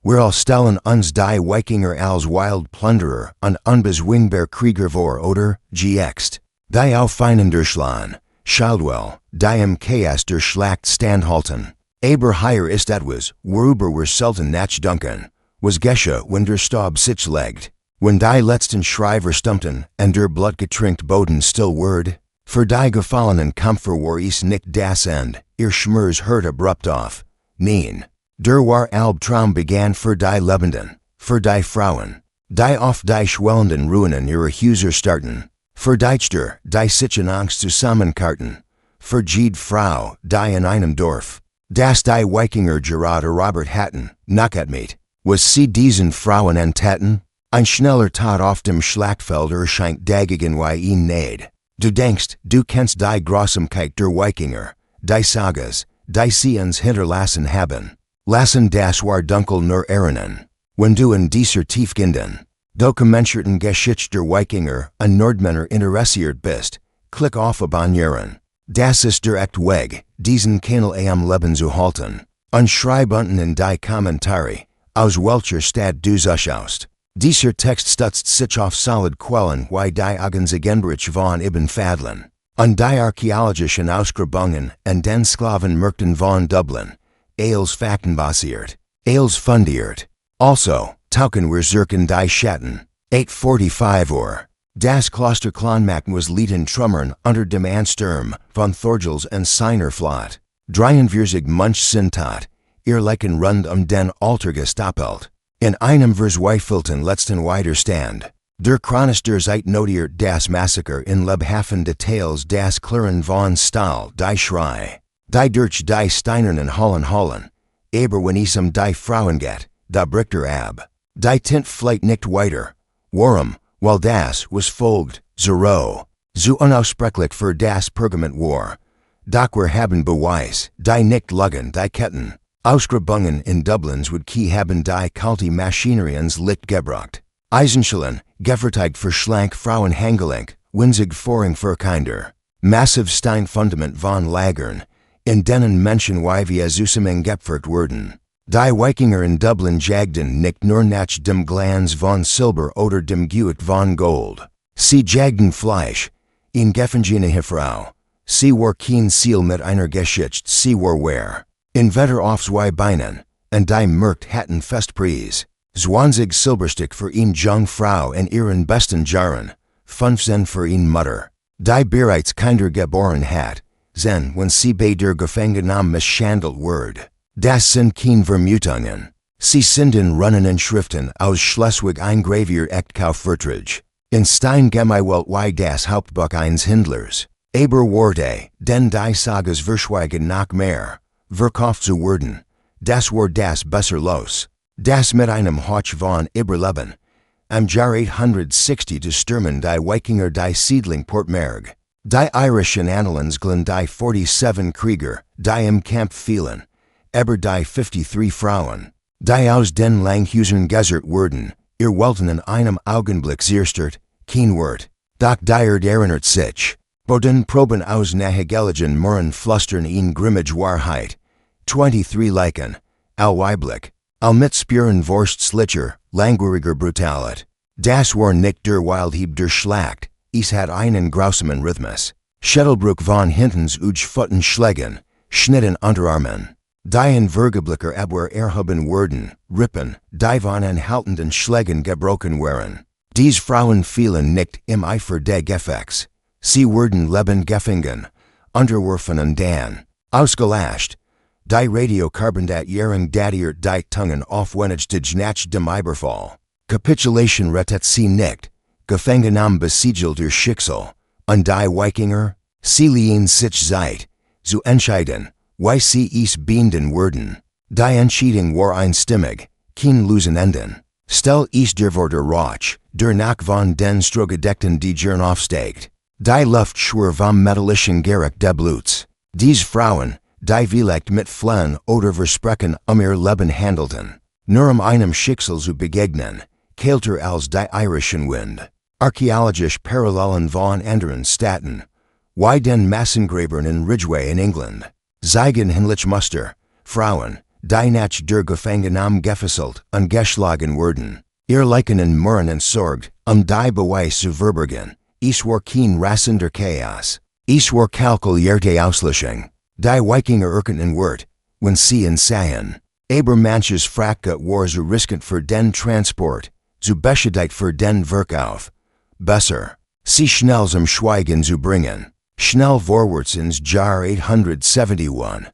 Where stellen uns die Wikinger als wild plunderer und unbezwingbar Krieger vor oder, gext. Die aufeinen Durchschlagen, Schildwell, die im Chaos der Schlacht standhalten. Aber hier ist etwas, worüber wir selten nachdenken. Was geschah, wenn der Stab sich legt? Wenn die letzten Schreiber stumpten, und der blutgetrinkt Boden still ward? Für die gefallenen Kämpfer war es nicht das End, ihr Schmerz hört abrupt auf. Nein. Der war Albtraum begann für die Lebenden, für die Frauen, die auf die schwellenden Ruinen ihrer Häuser starten, für Deichter, die sich in Angst zusammenkarten, für jede Frau, die in einem Dorf, das die Wikinger gerade Robert hatten, Nackatmeet, was sie diesen Frauen Antaten? Ein schneller Tod auf dem Schlachtfeld erscheint dagegen wie ihn näht. Du denkst, du kennst die Grausamkeit der Wikinger, die Sagas, die sie uns hinterlassen haben. Lassen das war Dunkle nur erinnern. Wenn du in dieser tiefgehenden, dokumentierten Geschichte der Wikinger an Nordmänner interessiert bist, klick auf Abonnieren. Das ist direkt Weg, diesen Kanal am Leben zu halten. Und schreib unten in die Kommentare, aus welcher Stadt du zuschaust. Dieser Text stützt sich auf solid Quellen wie die Augensegenbrich von Ibn Fadlan. Und die archäologischen Ausgrabungen und den Sklavenmärkten von Dublin. Als faktenbasiert, als fundiert. Also, tauchen wir zurück die Schatten. 8:45 Uhr. Das Kloster Clonmacn was lieten Trummern unter dem Ansturm von Thorgils und seiner Flot. 43 Munch sind tot, ihr Leichen rund den Altar gestapelt. In einem verzweifelten letzten Widerstand. Der Chronister Zeit notiert das Massaker in lebhaften Details das Klirren von Stahl, die Schrei. Die durch die steinernen Hallen, aber wenn es die Frauen geht, da bricht ab. Die Tint vielleicht nicht weiter. Warum, weil das was folgt, so unaussprechlich für das Pergament war. Doch wir haben Beweis, die nicht lügen, die Ketten. Ausgrabungen in Dublins would key haben die kalte Machinerie ins Licht gebracht. Eisenschalen, gefertigt für schlank Frauenhandgelenk, winzig Vorhang für Kinder. Massiv Steinfundament von Lagern, in denen Menschen wie zusammen gepfercht wurden. Die Wikinger in Dublin jagden nicht nur nach dem Glanz von Silber oder dem Gewüt von Gold. Sie jagden Fleisch, in gefangene Frau. Sie war kein Ziel mit einer Geschichte, sie war wer. In Wetter aufs Beinen, und die Markt hatten Festpreis. 20 Silberstück für ihn Jung Frau in ihren besten Jahren, 15 für ihn Mutter. Die bereits Kinder geboren hat, wenn sie bei der Gefangennahme misshandelt wurd. Das sind kein Vermutungen. Sie sind in runnenden Schriften aus Schleswig eingraviert Echtkaufvertrag. In Stein gemeiwelt wie das Hauptbuch eines Hindlers. Aber wurde, denn die Sagas verschweigen noch mehr. Verkauft zu werden. Das war das besser los. Das mit einem Hauch von Überleben. Am Jahr 860 zu stürmen die Wikinger die Siedling Portmerg. Die irischen Annalen glen die 47 Krieger, die im Kampf fielen, aber die 53 Frauen, die aus den Langhäusern gesucht wurden, ihr wollten in einem Augenblick zerstört, kein Wort. Doch die erinnert sich. Boden proben aus nahegeligen Murren flustern in grimmige Wahrheit. 23 Leichen, allweiblich, all mit Spuren Vorstslitscher, langwieriger Brutalit. Das war nicht der Wildhieb der Schlacht, es hat einen grausamen Rhythmus. Schädelbruch von hintens Pfoten schlägen, Schnitten Unterarmen. Die in Vergeblicker aber erhoben wurden, Rippen, die von anhaltenden Schlägen gebrochen waren. Dies Frauen fielen nicht im Eifer des Gefechts. Sie wurden lebend gefangen, unterworfen und dann, ausgelascht. Die Radiokarbondatierung datiert die Tungen aufwendig nach dem Überfall. Capitulation rettet sie nicht. Gefangennahme besiegelt ihr Schicksal. Und die Wikinger, sie liehen sich Zeit, zu entscheiden, wie sie es binden würden. Die Entscheidung war einstimmig, kein Losenenden. Stell es dir vor der Rauch, der nach von den Strohgedeckten die Jern aufsteigt. Die Luft schwur vom metallischen Geruch des Bluts. Dies Frauen, die vielleicht mit Flehen oder Versprechen ihr Leben handelten, nur einem Schicksal zu begegnen, kälter als die irischen Wind. Archäologisch Parallelen von anderen Staaten, wie den Massengräbern in Ridgeway in England, zeigen hinlich Muster, Frauen, die nach der Gefangenam gefesselt, ungeschlagen worden. Ihr Leichen Murren entsorgt, die Beweis zu verbergen. Ich war kein rasender Chaos. Ich war kalkulierte Auslöschung. Die Wikinger erkannten Wort, wenn sie ihn sahen. Aber manches Fracke war zu riskant für den Transport, zu beschädigt für den Verkauf. Besser, sie schnell zum Schweigen zu bringen. Schnell vorwärts ins Jahr 871.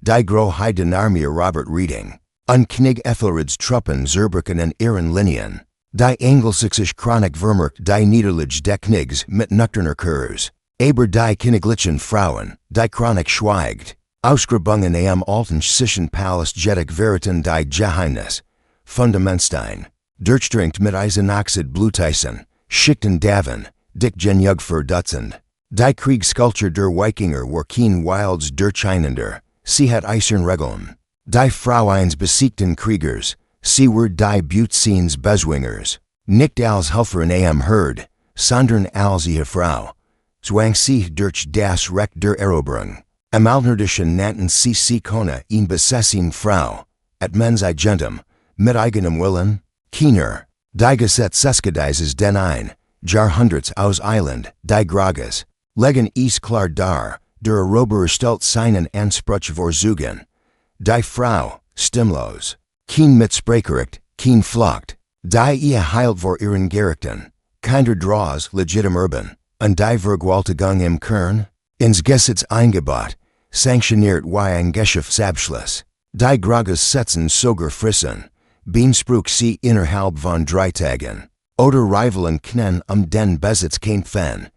Die Großheitenarmee Robert Reading. König Ethelred's Truppen zerbrücken in ihren Linien. Die Angelsächsische Chronik vermerkt die Niederlage des Knigs mit nüchterner Kurs. Aber die königlichen Frauen, die Chronik schweigt. Ausgebrungen am alten Sischen Palast jedig Veritan die Geheimnis. Fundamentstein. Durchdringt mit Eisenoxid Bluteisen. Schichten Daven. Dick Genjug für Dutzend. Die Kriegskultur der Wikinger war kein Wilds durcheinender. Sie hat eisern Regeln. Die Frauen Besiegter Kriegers. Sie were die Butzeens Beswingers. Nicht als Helferin am Herd, sondern als ihre Frau. Zwang sie durch das Recht der Eroberung. Am Altnordischen nannten sie Kona ihn besessin Frau. At mens Agentum, mit eigenem Willen. Kiener. Die Gesetzeskadeises den ein. Jahrhunderts aus Eiland, die Gragas. Legen is klar dar, der Eroberer stellt seinen Anspruch vorzugen. Die Frau, stimmlos. Kein Mitsprechericht, kein Flocht. Die ihr heilt vor ihren Gerichten. Keiner Draws legitim urban. Und die Vergewaltigung im Kern. Ins Gesetz eingebaut. Sanktioniert wie ein Geschäftsabschluss. Die Gragas setzen sogar frissen. Beanspruch sie innerhalb von 3 Tagen. Oder Rivalen knen den Besitz kämpfen.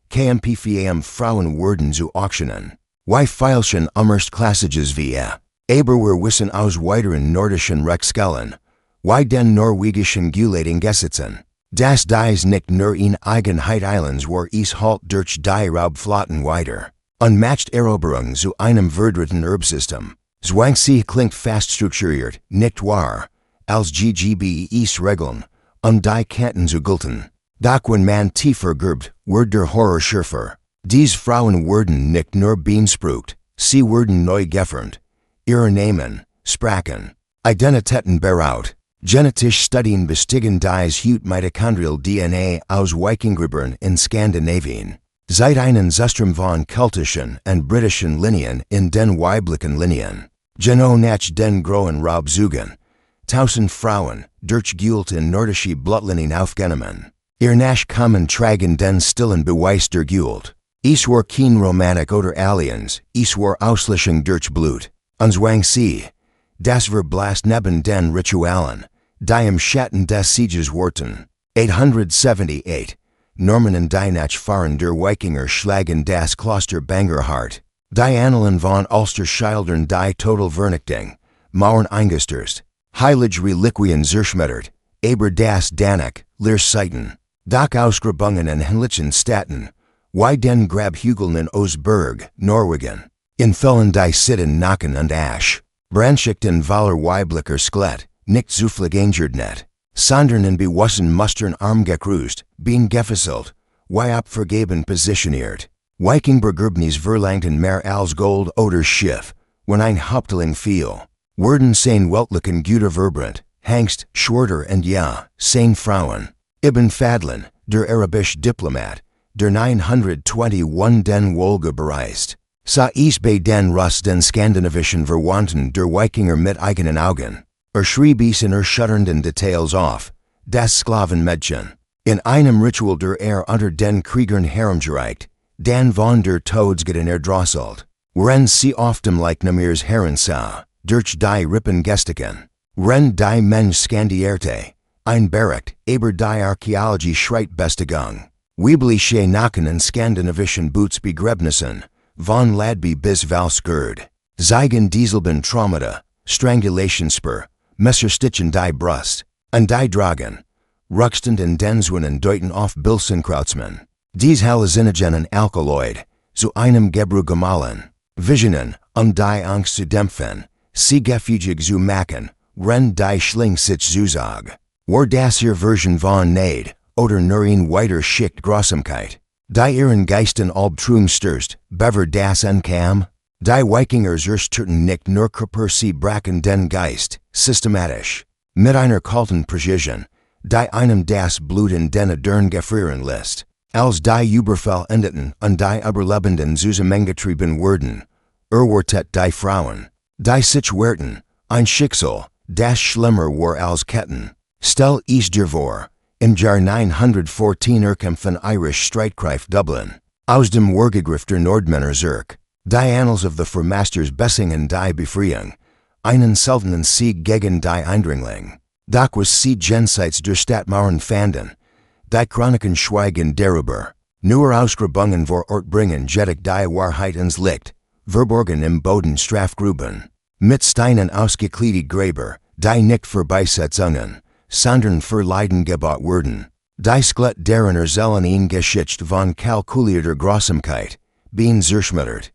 KMPFAM Frauen werden zu Auktionen. Wie feilschen Klassiges wir. Aber wir wissen aus weiteren nordischen Rechtsquellen. Wie den norwegischen Gulating Gesetzen. Das dies nicht nur in Eigenheit Islands war es halt durch die Raubflotten weiter. Unmatched Eroberung zu einem verdrehten Erbsystem. Zwang sie klingt fast strukturiert, nicht wahr, als GGBEs Regeln, die Kanten zu gelten. Doch wenn man tiefer gerbt, wird der Horror schärfer. Dies Frauen werden nicht nur beansprucht, sie werden neu geformt. Ihre Namen, Sprachen, Identitäten beraut. Genetisch Studien bestiegen dies Hut mitochondrial DNA aus Wikingerbern in Skandinavien. Seit einen Zustrom von keltischen und britischen Linien in den weiblichen Linien. Geno nach den großen Raubzügen. Tausend Frauen, durch Gult in nordische Blutlinien aufgenommen. Ihr Nachkommen tragen den stillen Beweis der Gult. Es war kein Romantik oder Aliens, es war Auslöschung durch Blut. Zwang sie. Das Verblasst neben den Ritualen. Die im Schatten des Sieges warten. 878. Normannen die nach Fahren der Wikinger schlagen das Kloster Bangerhart. Die Annalen von Ulster schildern die Totalvernichtung. Mauern eingestürzt. Heilige Reliquien zerschmettert. Aber das Danach, leer Seiten. Doch ausgebrungen in Henlichen Staten. Wie den Grabhügeln in Osberg, Norwegen. In Fällen die Sitten Nacken und Asch. Brandschichten Valer Weiblicher Skelett, nicht zufällig net. Sondern in bewussten Mustern armgekreuzt, bien gefesselt, wie abvergeben positioniert. Wikingbergerbnis verlangten mehr als Gold oder Schiff, wenn ein Hauptling fiel. Werden sein weltlichen Güter verbrannt, Hengst, Schwerter und ja, sein Frauen. Ibn Fadlan, der arabische Diplomat, der 921 den Wolga bereist. Sah es bei den Russ den skandinavischen Verwandten der Wikinger mit eigenen Augen. Schrieb es in erschütternden Details auf. Das Sklavenmädchen. In einem Ritual der unter den Kriegern herumgereicht, dan von der Todsgeten erdrosselt. Ren sie oftem like Namirs Herren sah, durch die Rippen gestiken. Ren die Mensch skandierte. Ein Bericht, aber die Archäologie schreit Bestigung. Weibliche Nacken in skandinavischen Bootsbegräbnissen, von Ladby bis Valsgerd. Zeigen dieselben Traumata, Strangulationsspur, Messerstichen die Brust, und die Dragen. Ruckstand in Denzwinen deuten auf Bilsenkrautzmann. Dies hallucinogenen Alkaloid, zu einem Gebru gemahlen. Visionen, die Angst zu dämpfen, sie gefugig zu machen, ren die Schlingsitz zuzag. War das ihr Version von Neid, oder nur in weiter Schicht Grausamkeit. Die ihren Geisten Albtrung stürzt, bever das Unkam. Die Wikingers erstürten nicht nur Körper sie brachen den Geist, systematisch. Mit einer kalten Präzision, die einem das Blut in den Adern gefrieren lässt. Als die Überfall endeten und die Überlebenden zusammengetrieben wurden, erwartet die Frauen, die sich wehrten, ein Schicksal, das schlimmer war als Ketten. Stell es dir vor, im Jahr 914 erkämpfen Irish Streitkräfte Dublin, aus dem Wargegriff der Nordmänner zurück. Die Annals of the Vermasters Bessingen die Befreiung, einen seltenen Sieg gegen die Eindringling. Doch was sie jenseits der Stadtmauern fanden, die Chroniken schweigen darüber. Nur ausgebunden vor Ort bringen jettig die Wahrheit ins Licht, verborgen im Boden Strafgruben. Mit Steinen ausgekleidet Gräber, die nicht Vorbeisetzungen, sondern für Leiden gebaut wurden. Die Skelett deren Erzählungen Geschichte von kalkulierter Grausamkeit, being zerschmettert,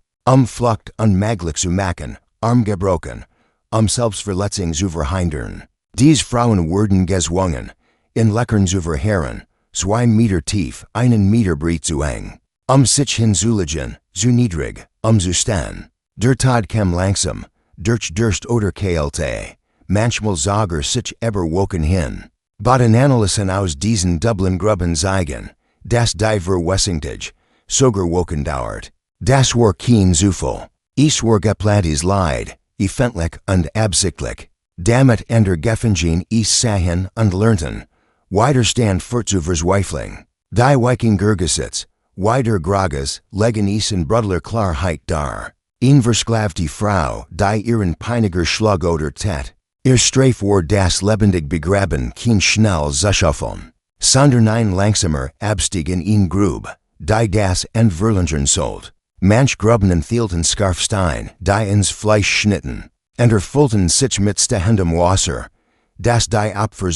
Flucht unmöglich zu machen, gebrochen, Selbstverletzung zu verhindern. Dies Frauen wurden gezwungen, in Leckern zu verheeren, 2 Meter tief, 1 Meter breit zu eng, sich hinzulegen, zu niedrig, zu stehen. Der Tod kam langsam, durch Durst oder Kälte, manchmal sogar sich überwochen hin. Baden Analysen aus diesen Dublin-Gruppen zeigen, dass die Verwessigkeit, sogar Wochen dauert. Das war kein Zufall. Es war geplantes Leid, öffentlich und absichtlich. Damit Gefangenen es sahen und lernten, Widerstand zu verzweifeln. Die Wikingergesetz, wider Gragas, legen es in brutler Klarheit dar. Een versklavte Frau, die ihren Peiniger schlug oder tat. Ihr Streif war das lebendig begraben kein schnell Zuschaffen, sondern ein langsamer Abstieg in ihn Grub, die das Entverlangern sollt. Manch Gruben enthielten Scarfstein, die ins Fleisch schnitten, und erfüllten sich mit stehendem Wasser, das die Opfer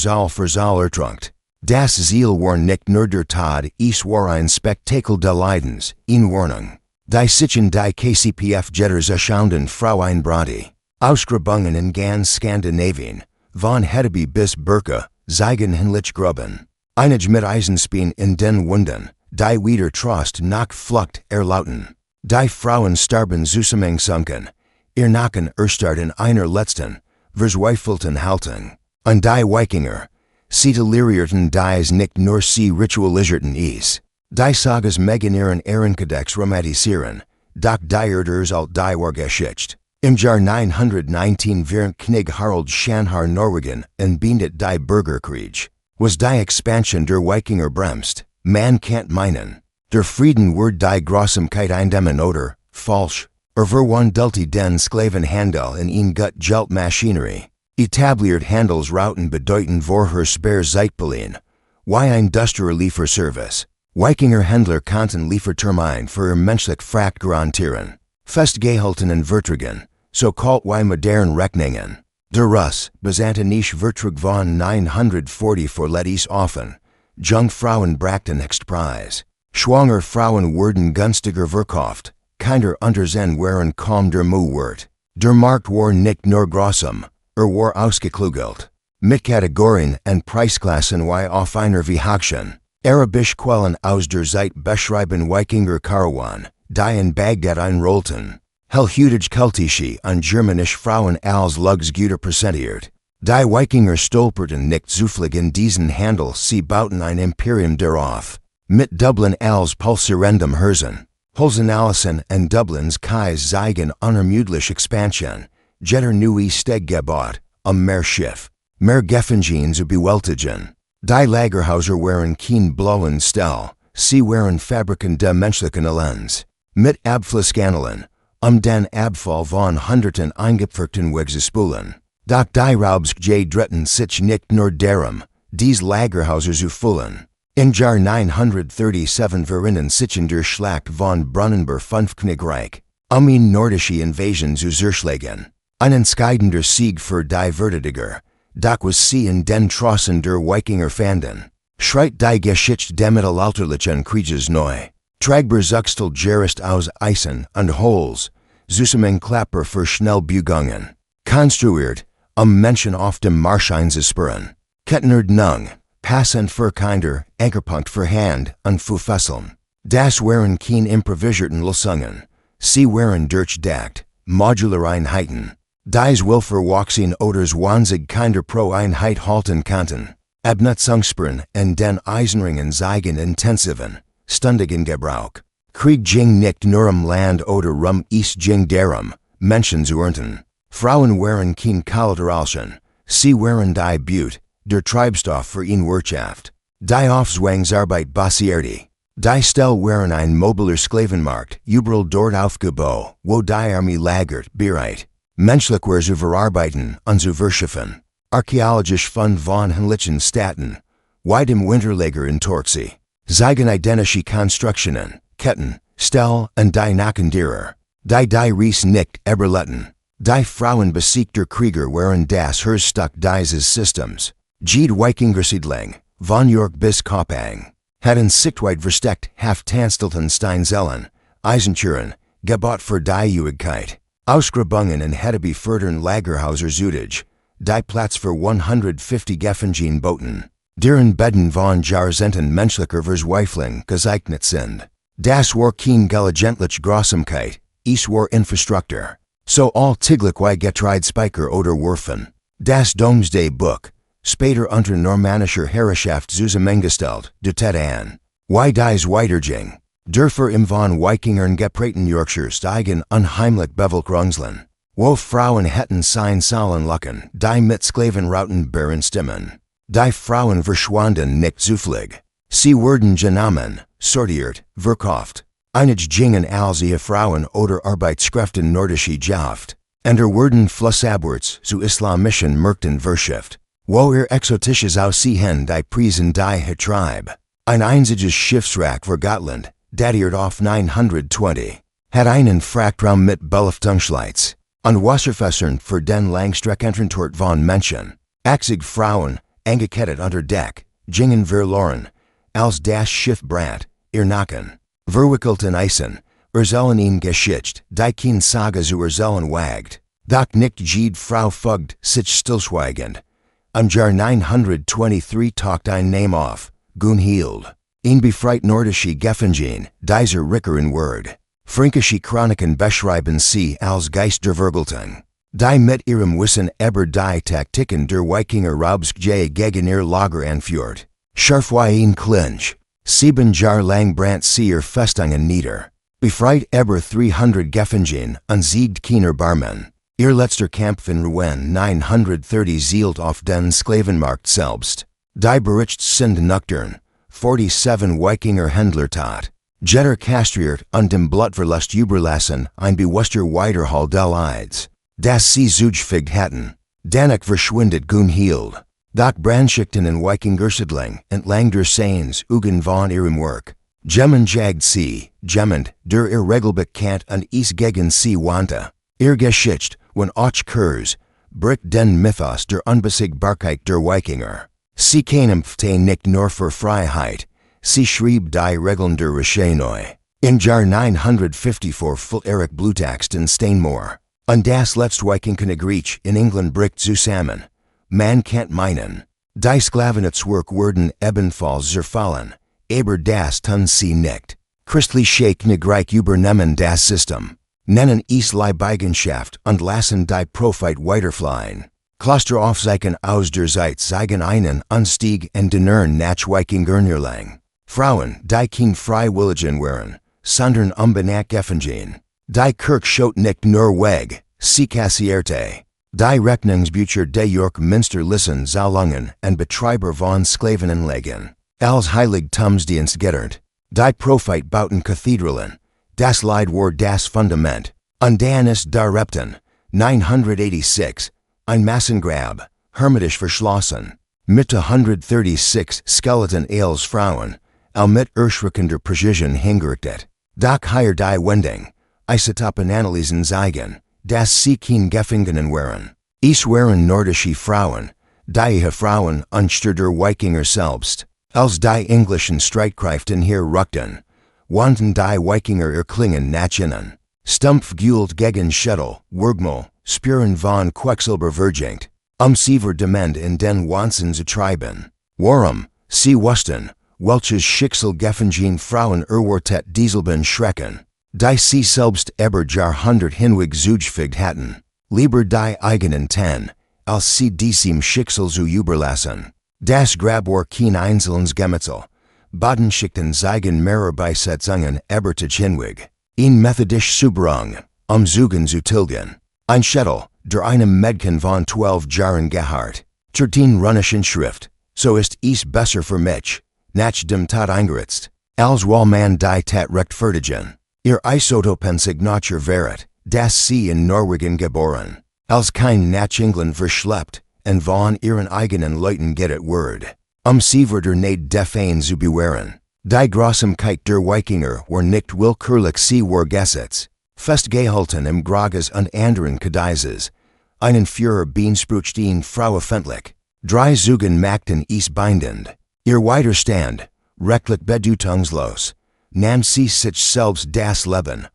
ertrunkt. Das Ziel war nicht nur der Tod, es war ein Spektakel des Leidens, in Warnung. Die sich in die KCPF-Jetter zerschauenden Frauen Brody, ausgebunden in ganz Skandinavien, von Hedeby bis Birka, zeigen hinlich Gruben. Einige mit Eisenspien in den Wunden, die wieder Trost nach Flucht erlauten. Die Frauen starben zusammengesunken, ihr Nacken erstarrt in einer letzten, verzweifelten Haltung. Und die Wikinger, sie delirierten dies nicht nur sie ritualisierten es. Die Sagas megen ihren Ehrenkodex romantisieren, doch die Erders alt die war Geschichte. Im Jahr 919 während Knig Harald Schanhar Norwegen und beendet die Bürgerkrieg, was die Expansion der Wikinger bremst. Man can't meinen, der Frieden wird die Grausamkeit eindämmen oder, falsch, verwandelt den Sklavenhandel in een gut Geldmaschinerie. Etabliert Handelsrouten bedeuten vorher Spare Zeitpolien, wie ein dusterer Lieferservice. Wikinger Händler konnten Liefertermine für menschlich Fracht garantieren. Festgehaltenen Verträgen, so kalt wie modern Rechnungen. Der Russ, Byzantinische Vertrag von 940 verlet es offen. Jungfrauen brachten Preis. Schwanger Frauen wurden günstiger verkauft. Kinder unter den waren kaum der Mühe wert. Der Markt war nicht nur grausam, war ausgeklügelt. Mit Kategorien und Preisklassen wie auf einer Verhackchen. Arabisch Quellen aus der Zeit beschreiben Wikinger Karawan, die in Bagdad einrollten. Hellhutige Keltische und Germanische Frauen als Lugsgüter präsentiert. Die Wikinger stolperten nicht zufällig in diesen Handel, sie bauten ein Imperium darauf. Mit Dublin als pulsierendem Herzen. Holzenalison und Dublins Kais zeigen unermüdliche Expansion. Jetter neue Steg gebaut, mehr Schiff, mehr Gefangenen zu bewältigen. Die Lagerhäuser waren kein blauen Stell, sie waren Fabriken der menschlichen Elends. Mit Abflusskanälen, den Abfall von Hunderten eingepferchten wegzuspulen. Doch die Raubsg dritten sich nicht nur darum, dies Lagerhäuser zu füllen. In Jahr 937 verinnen sich in der Schlacht von Brunanburg 5 Königreich, in nordische Invasion zu zerschlagen. Ein entscheidender Sieg für die Verteidiger, doch was sie in den Trossen der Wikinger fanden. Schreit die Geschichte des mittelalterlichen Krieges neu. Tragbar Zugstel gerist aus Eisen und Holz, Zusammenklapper für Schnellbewegungen. Konstruiert, Menschen auf dem Marsch einzuspüren. Kettenordnung, passend für Kinder, Ankerpunkt für Hand und für Fesseln. Das waren kein improvisierten Lösungen, sie waren durchdacht, modular Einheiten. Dies Wilfer Waxing Oders Wanzig Kinder Pro Einheit halten Kanten. Abnutzungsspren en den Eisenringen zeigen intensiven, stundigen Gebrauch. Krieg ging nicht nurem Land oder rum ist ging darum, Menschen zu ernten. Frauen waren kein Kollateralchen, sie waren die Beaut, der Treibstoff für ihn Wirtschaft. Die Aufzwangsarbeit basierte. Die Stelle waren ein mobiler Sklavenmarkt, überall dort aufgebaut, wo die Armee lagert, bereit. Menschlich zu verarbeiten und zu verschiffen. Archäologisch Fund von Henlichen Staten. Weit im Winterlager in Torxie. Zeigen identische Konstruktionen, Ketten, Stell und die Nackenderer. Die Ries nicht Eberletten. Die Frauen Besiegter Krieger waren das Herzstück dieses Systems. Jede Wikingersiedling, von York bis Koppang. Hatten sichtweit versteckt Haftanstalten Steinzellen, Eisentüren, gebaut für die Uigkeit. Ausgrabungen in Hedeby fördern Lagerhauser Züdage, die Platz für 150 Gefangene boten. Deren Beden von Jahrzehnten menschlicher Verzweiflung gezeichnet sind. Das war kein gelegentlich Grausamkeit, es war Infrastruktur. So alltäglich wie Getreidespiker oder Werfen. Das Domesday Book, später unter normannischer Herrschaft zusammengestellt, deutet an. Wie dies weiterging. Dörfer im von Wikingern geprägten Yorkshire steigen unheimlich Bevölkerungslen. Wo Frauen hätten sein sollen locken, die mit Sklavenrouten stimmen. Die Frauen verschwanden nicht zufällig. Sie wurden genommen, sortiert, verkauft. Einige gingen als Frauen oder Arbeitskräfte nordische Jaft. Wurden flussabwärts zu islamischen Märkten verschifft. Wo exotisches Aussehen die Prisen die Tribe. Ein einziges Schiffswrack für Gotland, datiert auf 920. Hat einen Frachtraum mit Belüftungslights. Und Wasserfässern für den Langstreckentransport von Menschen. 80 Frauen, angekettet unter Deck, gingen verloren, als das Schiff brand, ihr Nacken. Verwickelten Eisen, sollen ihn geschickt, die kein Saga zu erzählen wagt. Doch nicht jede Frau folgt sich stillschweigend. Jahr 923 taucht ein Name auf, Gunhild. Ein befreit nordische Gefangene, dieser Rickeren Word. Fränkische Chroniken beschreiben sie als Geist der Vergeltung. Die mit ihrem Wissen über die Taktiken der Wikinger Raubsgej gegen ihr Lager anführt. Scharf wie ein Clinch. 7 Jahre lang brandt sie ihr Festungen nieder. Befreit über 300 Gefangene und siegt keiner Barmen. Ihr letzter Kampf in Rouen 930 zielt auf den Sklavenmarkt selbst. Die Bericht sind nüchtern. 47 Wikinger Händler tot. Jetter kastriert und dem Blutverlust überlassen ein bewusster Widerhall del Eids. Das sie zugefegt hatten. Danach verschwindet Gunhild. Doch Brandschichten in Wikingersiedling entlang der Seines Ugen von ihrem Werk. Gemmen jagt sie, gemmend, der irregelbekannt und is gegen sie wandte. Ihr Geschichte, wenn auch Kurs, bricht den Mythos der Unbesiegbarkeit der Wikinger. Sie kämpfte nicht nur für Freiheit, sie schrieb die Regeln der Rechenoi. In Jahr 954 fiel Erich Blutaxt in Steinmoor. Und das letzte Wikingerkrieg in England bricht zusammen. Man kennt meinen. Die Sklavenetswerk wurden ebenfalls zerfallen, aber das tun sie nicht. Christliche Königreich übernehmen das System, nennen es Leibeigenschaft und lassen die Profit weiterfließen. Klosteraufsichten aus der Zeit zeigen einen Anstieg in den nach Wikingernerlang. Frauen, die kein Freiwilligen waren, sondern unbenannt Gefangene. Die Kirche schaut nicht nur weg, sie kassierte. Die Rechnungsbücher der York Minster Lissen Zahlungen und Betreiber von Sklavenanlagen. Als Heiligtumsdienst gettert. Die Profit bauten Kathedralen. Das Leid war das Fundament. Und dann ist Darepten, 986, ein Massengrab, hermetisch verschlossen. Mit 136 Skeleton als Frauen, mit erschreckender Precision hingerichtet. Doch hier die Wendung. Isotopen Analysen zeigen, dass sie kein Gefangenen waren. Es waren nordische Frauen, die Frauen anstelle der Wikinger selbst. Als die englischen Streitkräfte hier rückten, wandten die Wikinger ihr Klingen nach innen. Stumpf Guld gegen Schädel, Wurgmal, Spuren von Quecksilber verjingt, sie dement in den Wahnsinn zu treiben. Warum, sie wussten, welches Schicksal Gefangene Frauen erwartet dieselben Schrecken. Die sie selbst eber Jahrhundert hinweg zugefegt hatten, lieber die eigenen 10, als sie diesem Schicksal zu überlassen. Das Grab war kein einzelnes Gemetzel, Bodenschichten zeigen mehrere Beisetzungen ebertig hinweg, ein methodisch Zuberung, Zugen zu tilgen. Ein Schädel, der einem Mädchen von 12 Jahren gehört, 13 runnischen Schrift, so ist es besser für mich, nach dem Tod eingeritzt, als weil man die Tat rechtfertigen. Ihr Isotopen Signature wäret, dass sie in Norwegen geboren, als kein nach England verschleppt, und von ihren eigenen Leuten gettet Word, sie der nicht defain zu bewähren. Die Grausamkeit der Wikinger war nicht willkürlich, sie war Gesetz, festgehalten im Grages und anderen Kadeises, einen Führer beansprucht ihn frauenfeindlich, drei Zugen machten es bindend, ihr Widerstand, rechtlich bedeutungslos, nahm sie sich selbst das Leben,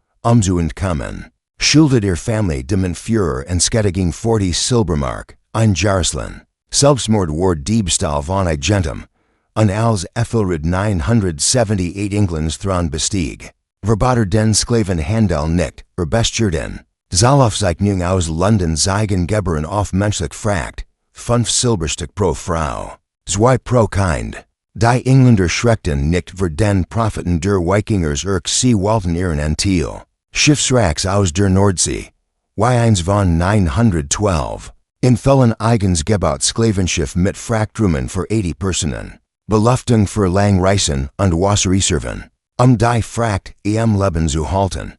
zu entkommen, schuldet ihr Familie dem Führer entschädigung 40 Silbermark, ein Jahreslohn. Selbstmord war Diebstahl von Agentem, und als Ethelred 978 Englands Thron bestieg, verboter den Sklavenhandel nicht, bestierden, Zahlaufzeichnung aus London zeigen Gebern auf menschlich fragt, 5 Silberstück pro Frau, 2 pro Kind. Die Engländer schreckten nicht vor den Propheten der Wikingers sie wollten ihren Antil, Schiffswracks aus der Nordsee, Y1 von 912. In Fällen eigens gebaut Sklavenschiff mit Frachtrummen für 80 Personen, Beluftung für Langreisen und Wasserreserven, die Fracht Leben zu halten.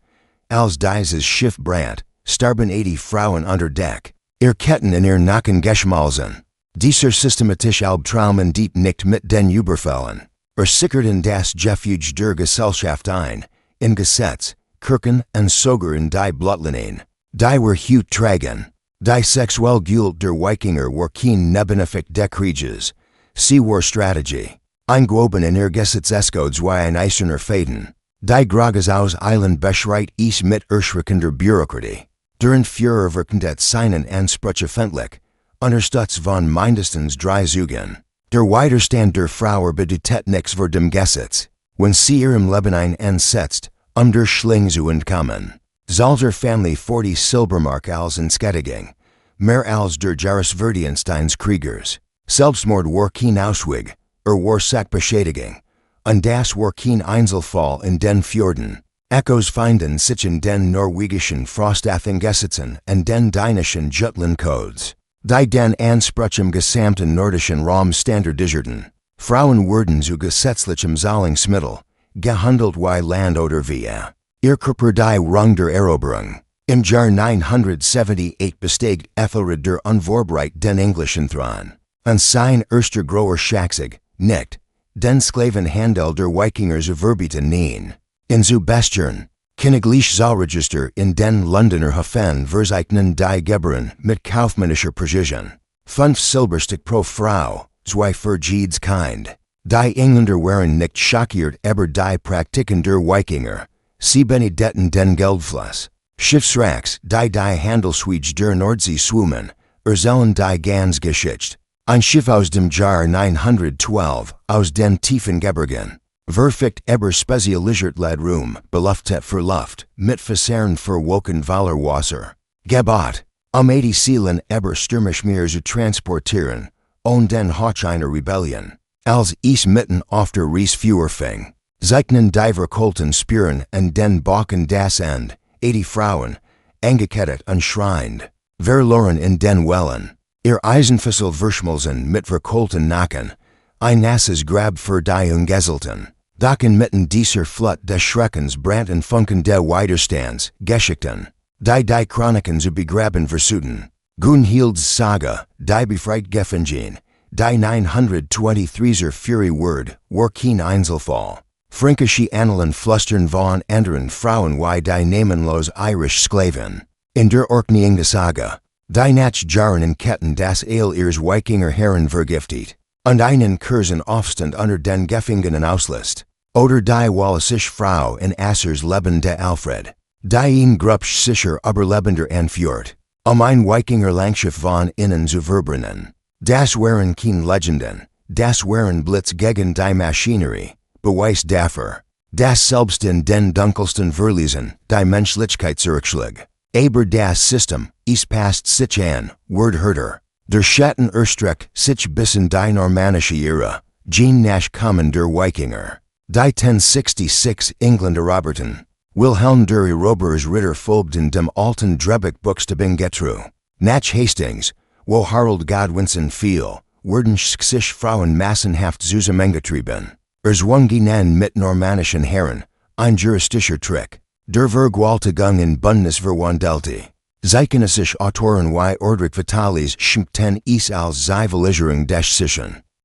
Als dieses Schiff brandt, starben 80 Frauen unter Deck, ihr Ketten in ihr Nacken geschmolzen. Dieser systematisch Albtraumen diet nicht mit den Überfällen, sickerten das Gefüge der Gesellschaft ein, in Gesetz, Kirchen und sogar in die Blutlinien. Die were Hut tragen. Die sexuell Gult der Wikinger war kein Nebeneffekt des Krieges, sie war Strategie. Eingewoben in ihr Gesetzescodes wie ein eiserner Faden. Die Grages aus Island beschreit es mit erschreckender Bürokratie. Deren Führer wirkend et seinen Ansprüche fendlich, unterstützt von mindestens 3 Zugen. Der Widerstand der Frauer bedeutet nichts vor dem Gesetz, wenn sie ihrem Leben einsetzt, der Schling zu entkommen. Zalter Family 40 Silbermark als Entschädigung, mehr als der Jahresverdiensteins Kriegers. Selbstmord war kein Ausweg, war Sachbeschädigung, und das war kein Einzelfall in den Fjorden. Echos finden sich in den norwegischen Frostathing-Gesetzen und den dänischen Jutland-Codes, die den Ansprüchen gesamten nordischen Raum standardisierten. Frauen wurden zu gesetzlichem Zahlungsmittel, gehandelt wie Land oder via. Ihr Körper die Rung der Eroberung. Im Jahr 978 besteigt Ethelred der Unvorbereit den englischen Thron, und sein erster großer Schatzig, nicht, den Sklavenhandel der Wikingers verbieten nein. In zu Bestern, Königlich Zahlregister in den Londoner Hofen verzeichnen die Gebern mit kaufmännischer Präzision. 5 Silberstück pro Frau, 2 für jedes Kind. Die Engländer waren nicht schockiert über die Praktiken der Wikinger. Sie benedetten den Geldfluss. Schiffswracks, die Handelsschwege der Nordsee schwimmen, erzählen die ganz Geschichte. Ein Schiff aus dem Jahr 912, aus den tiefen Gebirgen, verfügt über spezialisiert Ladrum, beluftet für Luft, mit Fassern für Woken Wasser. Gebaut, 80 Seelen über Stürmischmeer zu transportieren, und den Hoch einer Rebellion. Als es mitten auf der Reisführer fing, zeichnen die verkohlten Spieren und den Bachen das End, 80 Frauen, angekettet und schreiend, verloren in den Wellen. Ihr Eisenfessel verschmolzen mit verkohlten Nacken, ein nasses Grab für die Ungeselten. Doch inmitten dieser Flut des Schreckens brannten Funken der Widerstands, Geschichten, die Chroniken zu begraben versuchten. Gunhild's Saga, die befreit Gefangene, die 923er Fury Word, war kein Einzelfall. Fränkische Annalen flüstern von anderen Frauen wie die namenlos Irish Sklaven. In der Orkneyinge Saga, die nach Jahren in Ketten das Eil ihres Wikinger Herren vergiftet, und einen kurzen Aufstand unter den Gefangenen auslöst. Oder die wallisische Frau in Assers Leben de Alfred, die ihn Grupsch sicher Überlebender anführt, ein Wikinger Langschiff von innen zu verbrennen. Das waren kein Legenden, das waren Blitz gegen die Maschinerie, beweist dafür. Das selbst in den dunkelsten Verlesen, die Menschlichkeit zurückschlägt. Aber das System, ist passt sich an, Word hörter. Der Schatten erstreckt sich bis in die normannische Ära, Jean Nash kommen der Wikinger. Die 1066 Engländer Roberten. Wilhelm der Eroberers Ritter folgten dem alten Drehbuchbuchstaben getru. Nach Hastings, wo Harold Godwinson fiel, wurden sich Frauen massenhaft zusammengetrieben. Zwungen mit normannischen Herren, ein juristischer Trick. Der Vergewaltigung in Bundesverwandelte. Zeitgenössische Autoren wie Ordrich Vitalis schimpften es als Zivilisierung des Sich.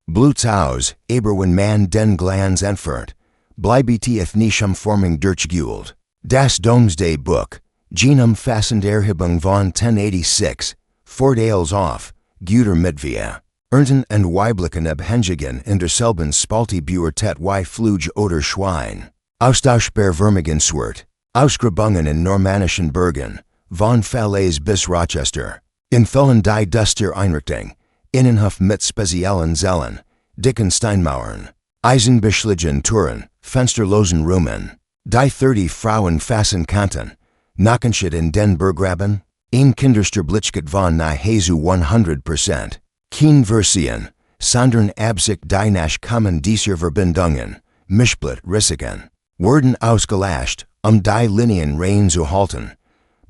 Bluts aus, aber wenn man den Glanz entfernt, bleibt es nicht Formung durchgehend. Das Domesday Book, Genum Faszinierende von 1086, Vorteils auf, guter Mitvia. Ernten und Weiblichen Abhängigen in derselben Spalte Buertet wie Flug oder Schwein. Austauschbar Vermögenswert. Ausgrabungen in normannischen Bergen, von Falaise bis Rochester. In Fällen die Duster Einrichtung, Innenhof mit speziellen Zellen, dicken Steinmauern. Eisenbeschlägen Touren, fensterlosen Räumen. Die 30 Frauen fassen Kanten, Nackenschied in den Berggraben. Ein Kindersterblichkeit von Jesu 100%. Kein Versien, sondern Absicht die nach kommen dieser Verbindungen, Mischblit Risiken, wurden ausgelascht, die Linien rein zu halten.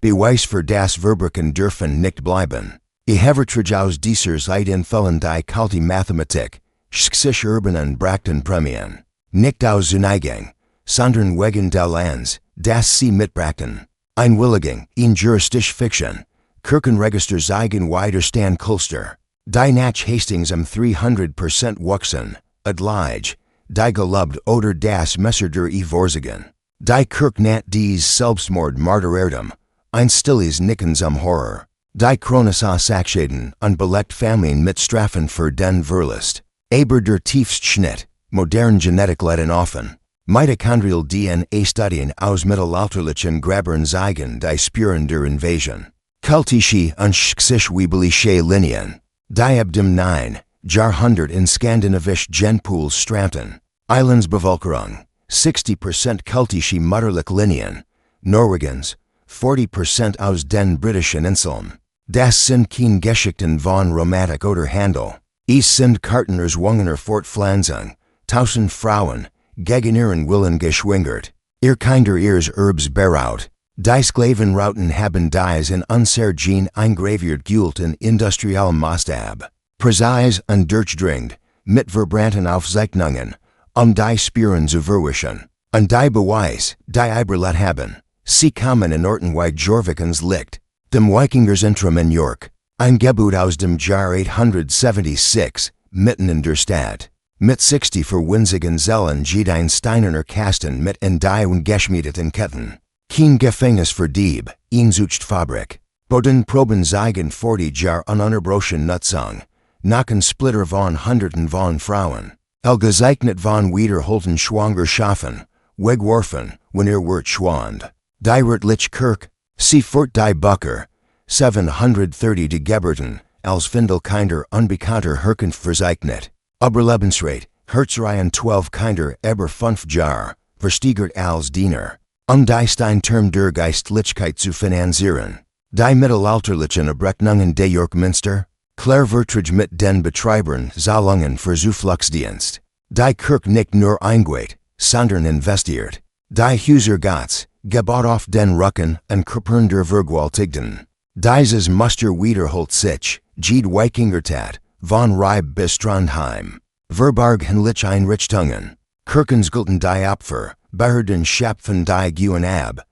Beweis für das Verbrechen dürfen nicht bleiben. Ich habe aus dieser Zeit in Fällen die kalte Mathematik, sich urbanen brachten Premien. Nicht aus Zuneigung, sondern wegen der Lands, das sie mitbrachten. Einwilligung in juristische Fiction, Kirchenregister zeigen Widerstand Kulster. Die nach Hastings 300% wuchsen, Adlige, die gelobt oder das Messer der Vorsigen. Die Kirk nat dies Selbstmord Martyrdom, ein stilles Nickens Horror. Die Chronosakschaden und belegt Familien mit Strafen für den Verlust. Aber der Tiefstschnitt, modern Genetik leiden offen. Mitochondrial DNA-Studien aus mittelalterlichen Grabern zeigen die Spuren der Invasion. Kultische und weibliche Linien. Die ab dem 9. Jahrhundert in skandinavisch Genpool Stranten. Islandsbevölkerung, 60% kultische Mutterliche Linien. Norwegens, 40% aus den britischen Inseln. Das sind kein Geschichten von Romantik oder Handel. Es sind Kartenerzwungener Fortpflanzung, 1000 Frauen, gegen ihren Willen geschwängert. Ihr Kinder ihres Erbs beraut. Die Sklavenrouten haben dies in unser Gen eingraviert Gult in industriellem Maßstab. Präzise und durchdringend, mit verbranten Aufzeichnungen, die Spuren zu verwischen. Und die Beweis, die Überlet haben. Sie kommen in Orten wie Jorvikens liegt. Dem Wikingerzentrum in York. Ein Gebäude aus dem Jahr 876, mitten in der Stadt. Mit 60 verwinzigen Zellen geht ein steinerner Kasten mit in die ungeschmiedeten Ketten. Kein Gefängnis für Dieb, ein Zuchtfabrik. Boden Proben zeigen 40 Jahre ununterbrochen Nutzung. Nacken Splitter von Hunderten von Frauen. Gezeichnet von wiederholten Schwangerschaften, wegworfen, wenn wird schwand. Die Rötliche Kirk, sie fort die Bucker, 730 de Geberten, als Findelkinder unbekannter Herkunft verzeichnet. Überlebensrate, Herzreihen 12 Kinder über 5 Jahre, versteigert als Diener. Die Steinterm der Geistlichkeit zu finanzieren. Die mittelalterlichen Abrechnungen de York-Münster, Klärvertrag mit den Betreibern Zahlungen für Zufluchtsdienst. Die Kirk nicht nur eingeht, sondern investiert. Die Häuser Gottes, gebaut auf den Rücken und Körpern der Vergewaltigten. Dieses Muster wiederholt sich, geht Wikingertat, von Reib bis Strandheim. Verborgenliche Einrichtungen. Kirchensgulten die Opfer, Behörden schöpfen die Guen ab.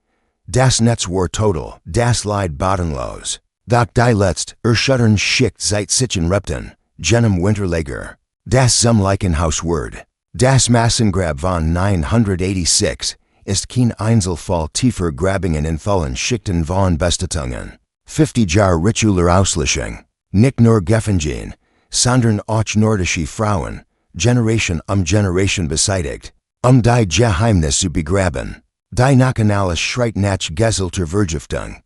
Das Netz war total, das Leid bodenlos. Doch die letzte, erschütternde Schicht seit sichen Repten, jenem Winterlager. Das Leichenhauswort. Das Massengrab von 986 ist kein Einzelfall tiefer Grabungen in vollen Schichten von Bestatungen. 50 Jahre ritueller Auslöschung. Nicht nur Gefangene, sondern auch nordische Frauen, Generation Generation beseitigt, die Geheimnis zu begraben. Die nationale Schreit nach Gesellter Vergiftung.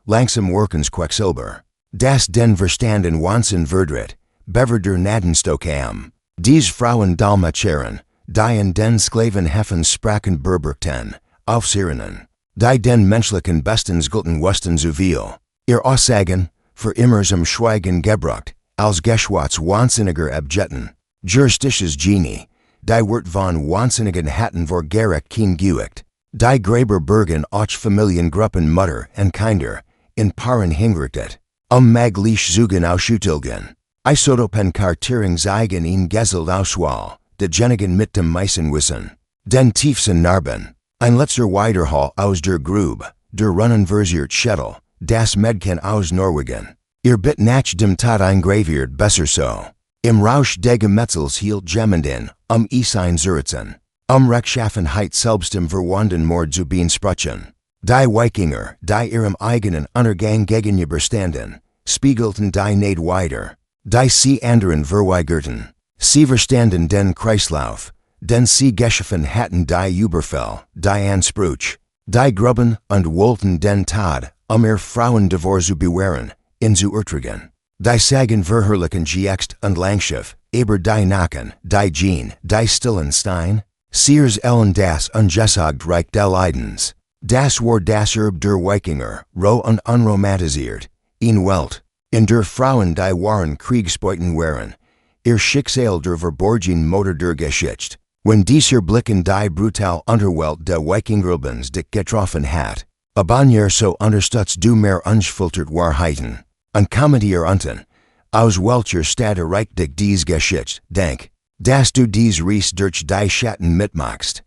Langsam workens Quecksilber. Das den Verstanden Wahnsinn verdreht, bever der Nadenstokam. Dies Frauen Dalmatieren, die in den Sklaven Heffen sprachen berberten, aufsehrinnen, die den menschlichen bestens gulten Westen zu viel, ihr Aussagen, für immer zum Schweigen gebrucht, als Geschwats wahnsinniger Abjetten, juristisches Genie, die Wort von wahnsinnigen Hatten vor Gerek keen Gewicht, die Graber Bergen och Familiengruppen Mutter und Kinder, in Paaren hingrichtet, maglich Zugen ausschüttelgen, Isotopen Kartierung zeigen ihn Geseld auswahl, de Genigen mit dem Meisenwissen, den tiefsten Narben, ein letzter Widerhall aus der Grube, der Runnen versiert Schädel, das Medken aus Norwegen, ihr Bit nach dem Tod eingraviert besser so, im Rausch des Gemetzels hielt Jemanden, Esein Zuritzen, Rechtschaffenheit selbst im verwandten Mord zu sprüchen. Die Wikinger, die ihrem eigenen Untergang gegenüberstanden, spiegelten die Neid weiter, die sie anderen verweigerten. Sie verstanden den Kreislauf, den sie geschaffen hatten die Überfall, die Anspruch, die Gruben und wollten den Tod, ihr Frauen davor zu bewahren, in zu erträgen. Die sagen verherrlichen Gext und Langschiff, aber die Nacken, die Jean, die stillen Stein, Sears Ellen das ungesagt Reich des Leidens. Das war das Erbe der Wikinger, roh und unromantisiert, in Welt, in der Frauen die waren Kriegsbeuten waren, ihr Schicksal der verborgen Motor der Geschichte, wenn dieser Blicken die brutal Unterwelt der Wikingerbens dich getroffen hat, abonnier so unterstützt du mehr unfiltert Wahrheiten, und kommentier unten, aus welcher Stadt erreicht dich dies Geschichte, denk, dass du dies Ries durch die Schatten mitmachst.